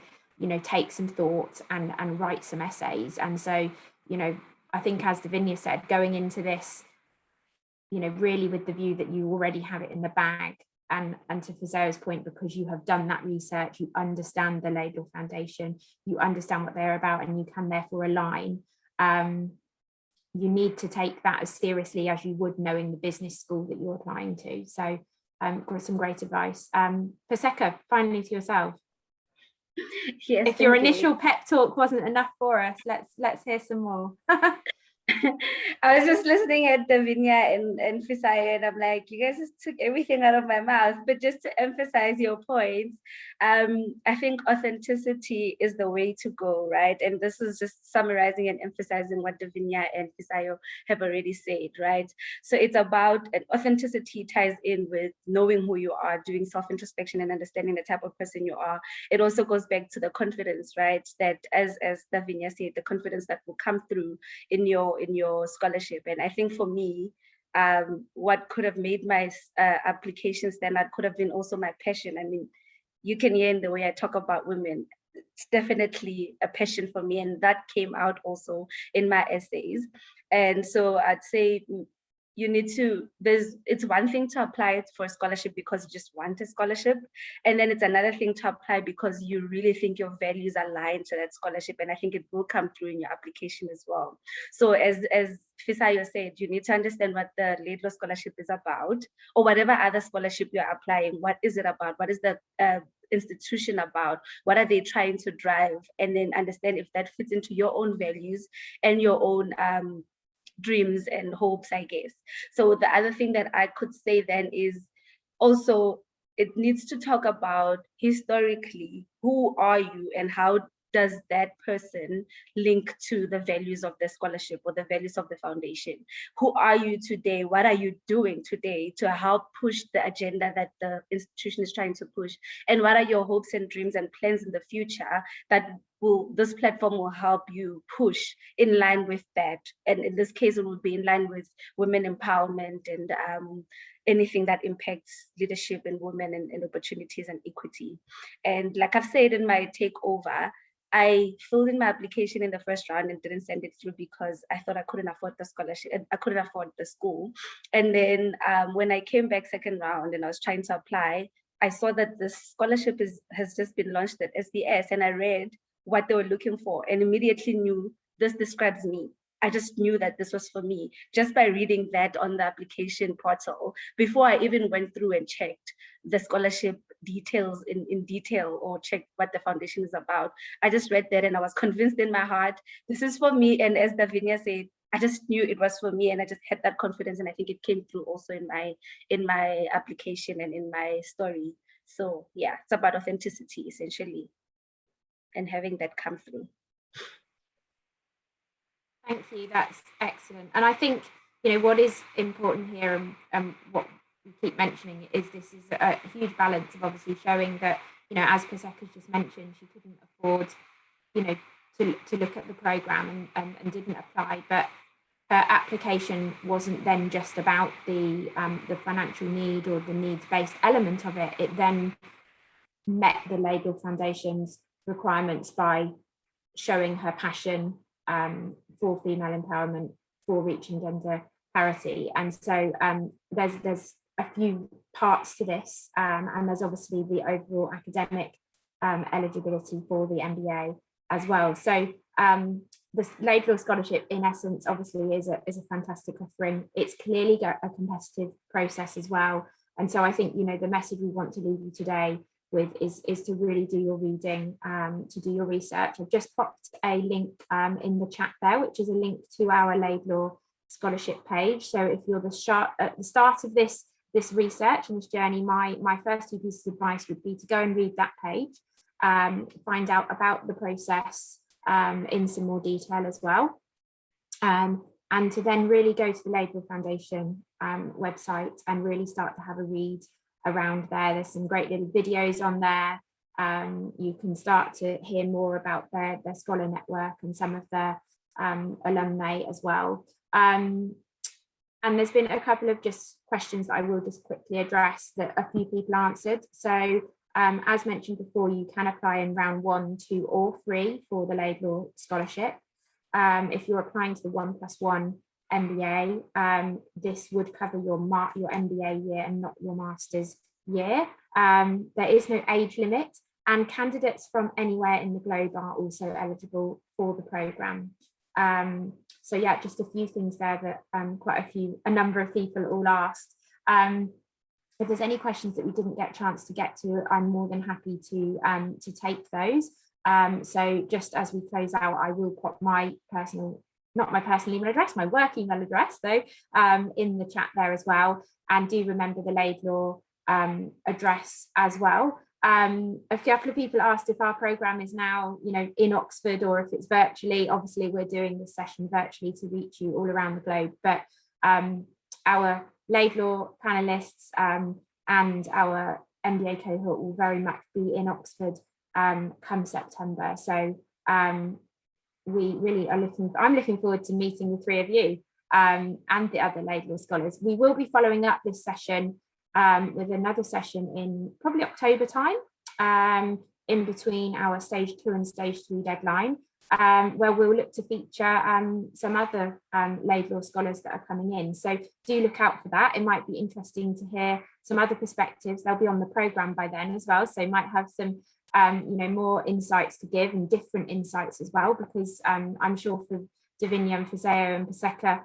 take some thought and write some essays. And so, I think, as Davinia said, going into this, really with the view that you already have it in the bag, and to Fizea's point, because you have done that research, you understand the Laidlaw Foundation, you understand what they're about, and you can therefore align. You need to take that as seriously as you would knowing the business school that you're applying to. So some great advice. Paseka, finally to yourself. Yes, if your initial pep talk wasn't enough for us, let's hear some more. I was just listening at Davinia and Fisaya, and I'm like, you guys just took everything out of my mouth. But just to emphasize your points, I think authenticity is the way to go, right? And this is just summarizing and emphasizing what Davinia and Fisaya have already said, right? So it's about, and authenticity ties in with knowing who you are, doing self-introspection and understanding the type of person you are. It also goes back to the confidence, right? That as Davinia said, the confidence that will come through in your scholarship. And I think for me, what could have made my application stand out could have been also my passion. I mean, you can hear in the way I talk about women, it's definitely a passion for me, and that came out also in my essays. And so I'd say you need to, it's one thing to apply for a scholarship because you just want a scholarship. And then it's another thing to apply because you really think your values align to that scholarship. And I think it will come through in your application as well. So as Fisayo said, you need to understand what the Laidlaw Scholarship is about, or whatever other scholarship you're applying. What is it about? What is the institution about? What are they trying to drive? And then understand if that fits into your own values and your own dreams and hopes, I guess. So the other thing that I could say then is also it needs to talk about historically, who are you and how does that person link to the values of the scholarship or the values of the foundation? Who are you today? What are you doing today to help push the agenda that the institution is trying to push? And what are your hopes and dreams and plans in the future that this platform will help you push in line with that? And in this case, it will be in line with women empowerment and anything that impacts leadership and women and opportunities and equity. And like I've said in my takeover, I filled in my application in the first round and didn't send it through because I thought I couldn't afford the scholarship, I couldn't afford the school. And then when I came back second round and I was trying to apply, I saw that the scholarship has just been launched at SBS, and I read what they were looking for and immediately knew this describes me. I just knew that this was for me just by reading that on the application portal before I even went through and checked the scholarship details in detail or checked what the foundation is about. I just read that and I was convinced in my heart, this is for me. And as Davinia said, I just knew it was for me, and I just had that confidence, and I think it came through also in my application and in my story. So yeah, it's about authenticity essentially, and having that come through. Thank you, that's excellent. And I think, what is important here and what we keep mentioning is this is a huge balance of obviously showing that, as Paseka's just mentioned, she couldn't afford, to look at the programme and didn't apply, but her application wasn't then just about the financial need or the needs-based element of it. It then met the Laidlaw Foundation's requirements by showing her passion for female empowerment, for reaching gender parity. And so there's a few parts to this, and there's obviously the overall academic eligibility for the MBA as well. So the Laidlaw Scholarship, in essence, obviously is a fantastic offering. It's clearly a competitive process as well. And so I think, the message we want to leave you today with is to really do your reading, to do your research. I've just popped a link in the chat there, which is a link to our Laidlaw Scholarship page. So if you're at the start of this research and this journey, my first two pieces of advice would be to go and read that page, find out about the process in some more detail as well, and to then really go to the Laidlaw Foundation website and really start to have a read around there. There's some great little videos on there. You can start to hear more about their scholar network and some of their alumni as well. And there's been a couple of just questions that I will just quickly address that a few people answered. So as mentioned before, you can apply in round 1, 2 or 3 for the Laidlaw Scholarship. If you're applying to the 1+1 MBA, this would cover your MBA year and not your master's year. There is no age limit, and candidates from anywhere in the globe are also eligible for the programme. So yeah, just a few things there that a number of people all asked. If there's any questions that we didn't get a chance to get to, I'm more than happy to take those. So just as we close out, I will pop my not my personal email address, my work email address though, in the chat there as well. And do remember the Laidlaw address as well. A couple of people asked if our programme is now, in Oxford or if it's virtually. Obviously, we're doing this session virtually to reach you all around the globe, but our Laidlaw panelists and our MBA cohort will very much be in Oxford come September. So we really are I'm looking forward to meeting the 3 of you and the other Laidlaw scholars. We will be following up this session with another session in probably October time, in between our stage 2 and stage 3 deadline, where we'll look to feature some other Laidlaw scholars that are coming in. So do look out for that. It might be interesting to hear some other perspectives. They'll be on the programme by then as well, so you might have some more insights to give, and different insights as well, because I'm sure for Davinia and for Zeo and Paseka,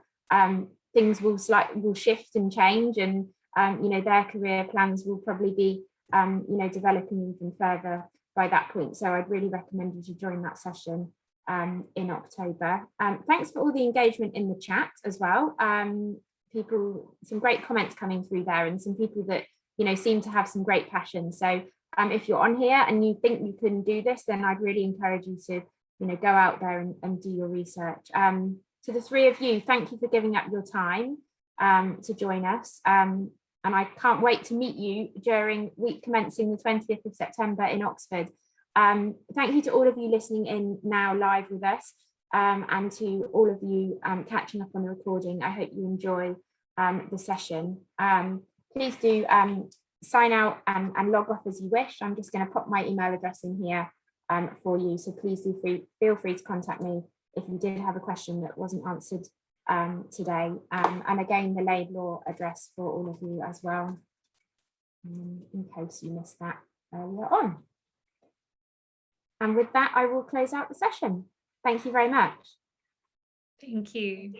things will shift and change, and their career plans will probably be developing even further by that point. So I'd really recommend you to join that session in October. Thanks for all the engagement in the chat as well. Some great comments coming through there, and some people that seem to have some great passion. So if you're on here and you think you can do this, then I'd really encourage you to, go out there and do your research. To the three of you, thank you for giving up your time to join us. And I can't wait to meet you during week commencing the 20th of September in Oxford. Thank you to all of you listening in now live with us, and to all of you catching up on the recording. I hope you enjoy the session. Please do sign out and log off as you wish. I'm just going to pop my email address in here for you, so please feel free to contact me if you did have a question that wasn't answered today, and again the Laidlaw address for all of you as well, in case you missed that earlier on. And with that, I will close out the session. Thank you very much. Thank you.